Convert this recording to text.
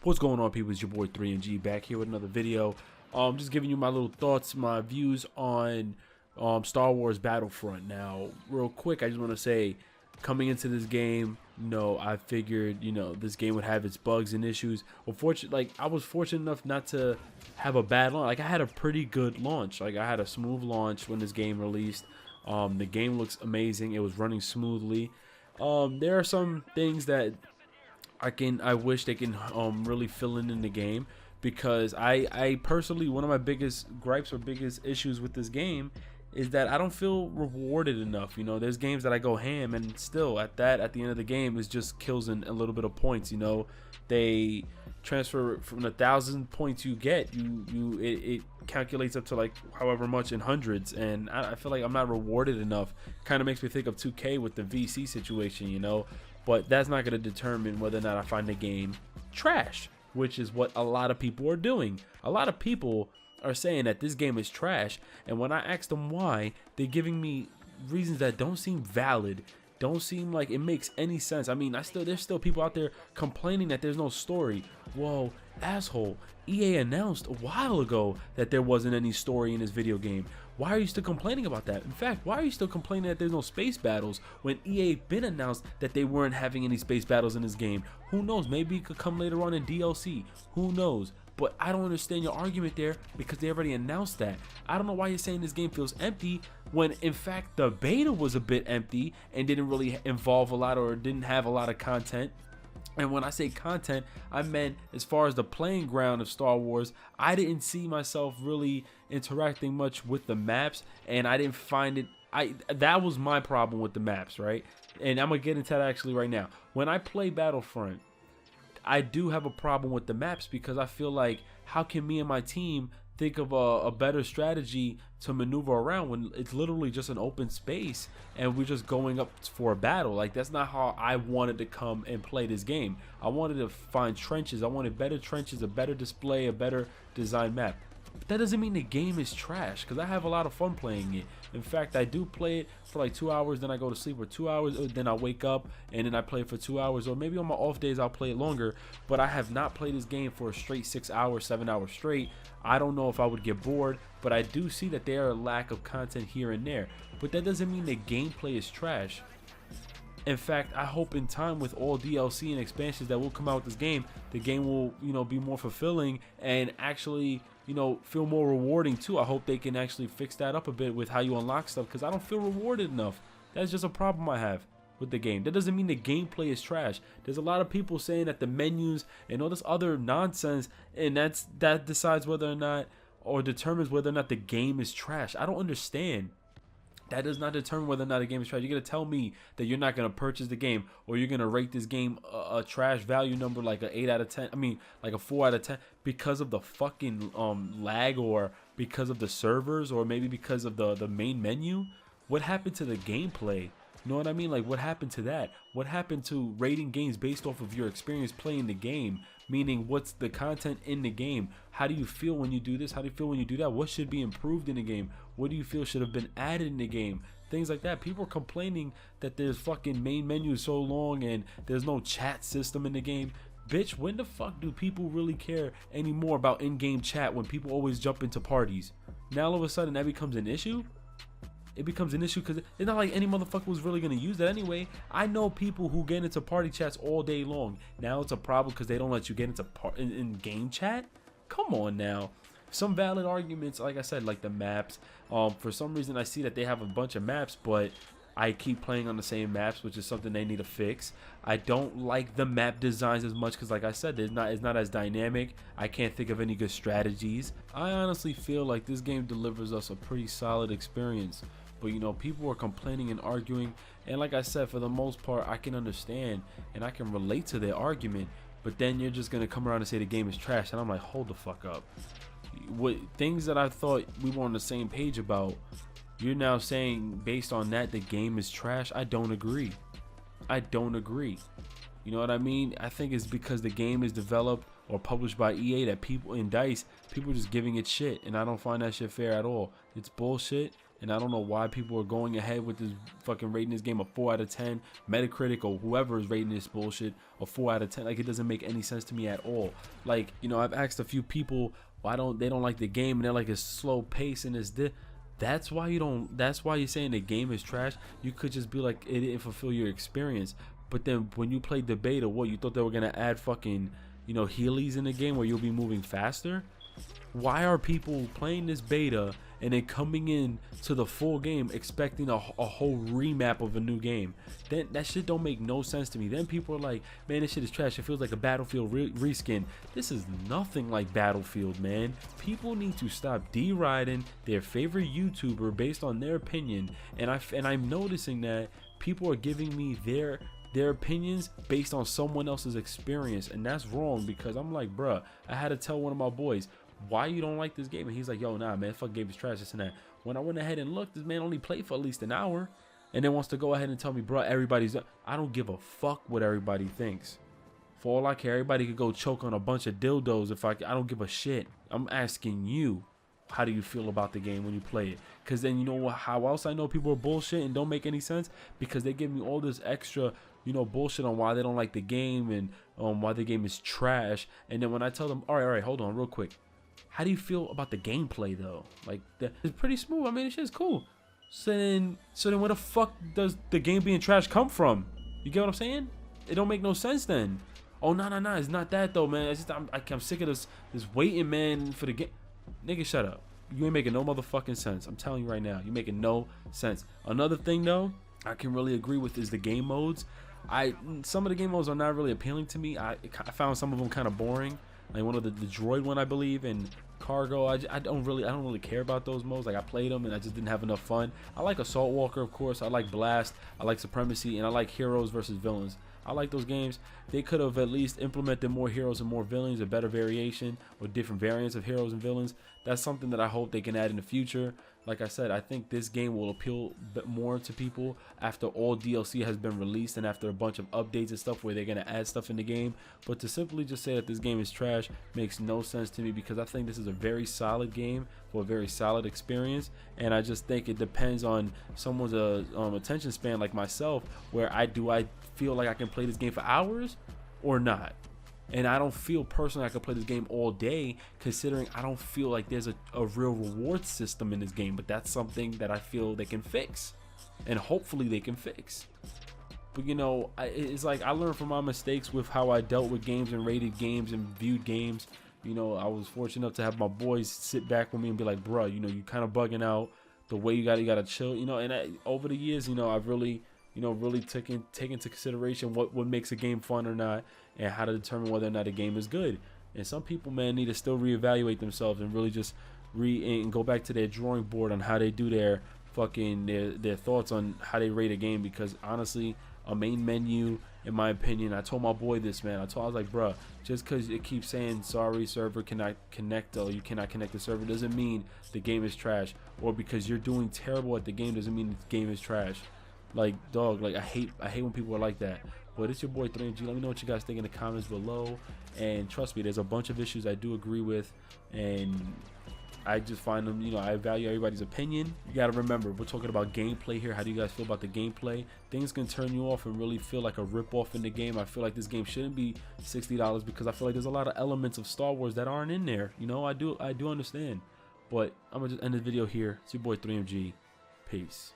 What's going on, people? It's your boy 3MG back here with another video. Just giving you my little thoughts, my views on Star Wars Battlefront. Now, real quick, I just want to say, coming into this game, I figured, this game would have its bugs and issues. Unfortunately, I was fortunate enough not to have a bad launch. Like, I had a pretty good launch. Like, I had a smooth launch when this game released. The game looks amazing. It was running smoothly. There are some things that I wish they can really fill in the game, because I personally, one of my biggest gripes or biggest issues with this game is that I don't feel rewarded enough. There's games that I go ham, and still at the end of the game, it just kills in a little bit of points. They transfer from the 1,000 points you get, it calculates up to like however much in hundreds, and I feel like I'm not rewarded enough. Kind of makes me think of 2K with the VC situation, but that's not going to determine whether or not I find the game trash, which is what a lot of people are doing. A lot of people are saying that this game is trash, and when I ask them why, they're giving me reasons that don't seem valid, don't seem like it makes any sense. I mean, there's still people out there complaining that there's no story. Whoa, asshole, EA announced a while ago that there wasn't any story in this video game. Why are you still complaining about that? In fact, why are you still complaining that there's no space battles when EA been announced that they weren't having any space battles in this game? Who knows? Maybe it could come later on in DLC. Who knows? But I don't understand your argument there, because they already announced that. I don't know why you're saying this game feels empty when in fact the beta was a bit empty and didn't really involve a lot, or didn't have a lot of content. And when I say content, I meant as far as the playing ground of Star Wars, I didn't see myself really interacting much with the maps, and I didn't find it. That was my problem with the maps, right? And I'm gonna get into that actually right now. When I play Battlefront, I do have a problem with the maps, because I feel like, how can me and my team think of a better strategy to maneuver around when it's literally just an open space and we're just going up for a battle? Like, that's not how I wanted to come and play this game. I wanted to find trenches. I wanted better trenches, a better display, a better design map. But that doesn't mean the game is trash, because I have a lot of fun playing it. In fact, I do play it for like 2 hours, then I go to sleep for 2 hours, then I wake up and then I play it for 2 hours, or maybe on my off days I'll play it longer. But I have not played this game for a straight 6 hours, 7 hours straight. I don't know if I would get bored, but I do see that there are a lack of content here and there. But that doesn't mean the gameplay is trash. In fact, I hope in time, with all DLC and expansions that will come out with this game, the game will, be more fulfilling and actually, feel more rewarding too. I hope they can actually fix that up a bit with how you unlock stuff, because I don't feel rewarded enough. That's just a problem I have with the game. That doesn't mean the gameplay is trash. There's a lot of people saying that the menus and all this other nonsense, and that decides whether or not, or determines whether or not the game is trash. I don't understand. That does not determine whether or not a game is trash. You're going to tell me that you're not going to purchase the game, or you're going to rate this game a trash value number, like a 8 out of 10. I mean, like a 4 out of 10, because of the fucking lag, or because of the servers, or maybe because of the main menu. What happened to the gameplay? You know what I mean? Like, what happened to that? What happened to rating games based off of your experience playing the game? Meaning, what's the content in the game? How do you feel when you do this? How do you feel when you do that? What should be improved in the game? What do you feel should have been added in the game? Things like that. People are complaining that there's fucking main menu so long and there's no chat system in the game. Bitch, when the fuck do people really care anymore about in-game chat when people always jump into parties? Now all of a sudden that becomes an issue? It becomes an issue because it's not like any motherfucker was really going to use that anyway. I know people who get into party chats all day long. Now it's a problem because they don't let you get into in-game chat? Come on now. Some valid arguments, like I said, like the maps. For some reason I see that they have a bunch of maps, but I keep playing on the same maps, which is something they need to fix. I don't like the map designs as much because, like I said, it's not as dynamic. I can't think of any good strategies. I honestly feel like this game delivers us a pretty solid experience. But people are complaining and arguing, and like I said, for the most part I can understand and I can relate to their argument. But then you're just gonna come around and say the game is trash, and I'm like, hold the fuck up. What things that I thought we were on the same page about, you're now saying based on that the game is trash? I don't agree. I don't agree. You know what I mean? I think it's because the game is developed or published by EA that people in DICE, people are just giving it shit, and I don't find that shit fair at all. It's bullshit. and I don't know why people are going ahead with this fucking rating this game a 4 out of 10. Metacritic or whoever is rating this bullshit a 4 out of 10. Like, it doesn't make any sense to me at all. Like, you know, I've asked a few people why they don't like the game, and they're like, it's slow pace and it's this. That's why you're saying the game is trash. You could just be like, it didn't fulfill your experience. But then when you played the beta, what, you thought they were gonna add fucking, you know, Heelys in the game where you'll be moving faster? Why are people playing this beta and then coming in to the full game expecting a whole remap of a new game? Then that shit don't make no sense to me. Then people are like, man, this shit is trash. It feels like a Battlefield reskin. This is nothing like Battlefield, man. People need to stop deriding their favorite YouTuber based on their opinion. And I'm noticing that people are giving me their opinions based on someone else's experience, and that's wrong, because I'm like, bruh, I had to tell one of my boys, why you don't like this game? And he's like, yo, nah, man, fuck, game is trash, this and that. When I went ahead and looked, this man only played for at least an hour, and then wants to go ahead and tell me, bruh, everybody's, I don't give a fuck what everybody thinks. For all I care, everybody could go choke on a bunch of dildos. If I don't give a shit. I'm asking you, how do you feel about the game when you play it? Because then, you know what, how else I know people are bullshit and don't make any sense? Because they give me all this extra, you know, bullshit on why they don't like the game and why the game is trash. And then when I tell them, all right, hold on real quick, how do you feel about the gameplay though? Like, it's pretty smooth. I mean, this shit's cool. So then where the fuck does the game being trash come from? You get what I'm saying? It don't make no sense then. Oh, no, it's not that though, man. It's just I'm sick of this waiting, man, for the game. Nigga, shut up. You ain't making no motherfucking sense. I'm telling you right now, you're making no sense. Another thing though, I can really agree with is the game modes. Some of the game modes are not really appealing to me. I found some of them kind of boring. Like one of the droid one, I believe, and cargo. I don't really care about those modes. Like, I played them and I just didn't have enough fun. I like Assault Walker, of course. I like Blast. I like Supremacy, and I like Heroes versus Villains. I like those games. They could have at least implemented more heroes and more villains, a better variation or different variants of heroes and villains. That's something that I hope they can add in the future. Like I said, I think this game will appeal a bit more to people after all DLC has been released and after a bunch of updates and stuff where they're going to add stuff in the game. But to simply just say that this game is trash makes no sense to me, because I think this is a very solid game for a very solid experience. And I just think it depends on someone's attention span like myself, where I feel like I can play this game for hours or not. And I don't feel personally I could play this game all day, considering I don't feel like there's a real reward system in this game. But that's something that I feel they can fix, and hopefully they can fix. But you know, it's like I learned from my mistakes with how I dealt with games and rated games and viewed games. You know, I was fortunate enough to have my boys sit back with me and be like, bro, you know, you kind of bugging out. The way you gotta chill, you know. And over the years, you know, I've really take into consideration what makes a game fun or not, and how to determine whether or not a game is good. And some people, man, need to still reevaluate themselves and really just and go back to their drawing board on how they do their thoughts on how they rate a game. Because honestly, a main menu, in my opinion, I told my boy this, man. I was like, bruh, just because it keeps saying sorry, server cannot connect, or you cannot connect the server, doesn't mean the game is trash. Or because you're doing terrible at the game doesn't mean the game is trash. Like, dog, like I hate when people are like that. But it's your boy 3MG. Let me know what you guys think in the comments below. And trust me, there's a bunch of issues I do agree with, and I just find them, you know, I value everybody's opinion. You gotta remember, we're talking about gameplay here. How do you guys feel about the gameplay? Things can turn you off and really feel like a rip-off in the game. I feel like this game shouldn't be $60 because I feel like there's a lot of elements of Star Wars that aren't in there. You know, I do understand. But I'm gonna just end this video here. It's your boy 3MG. Peace.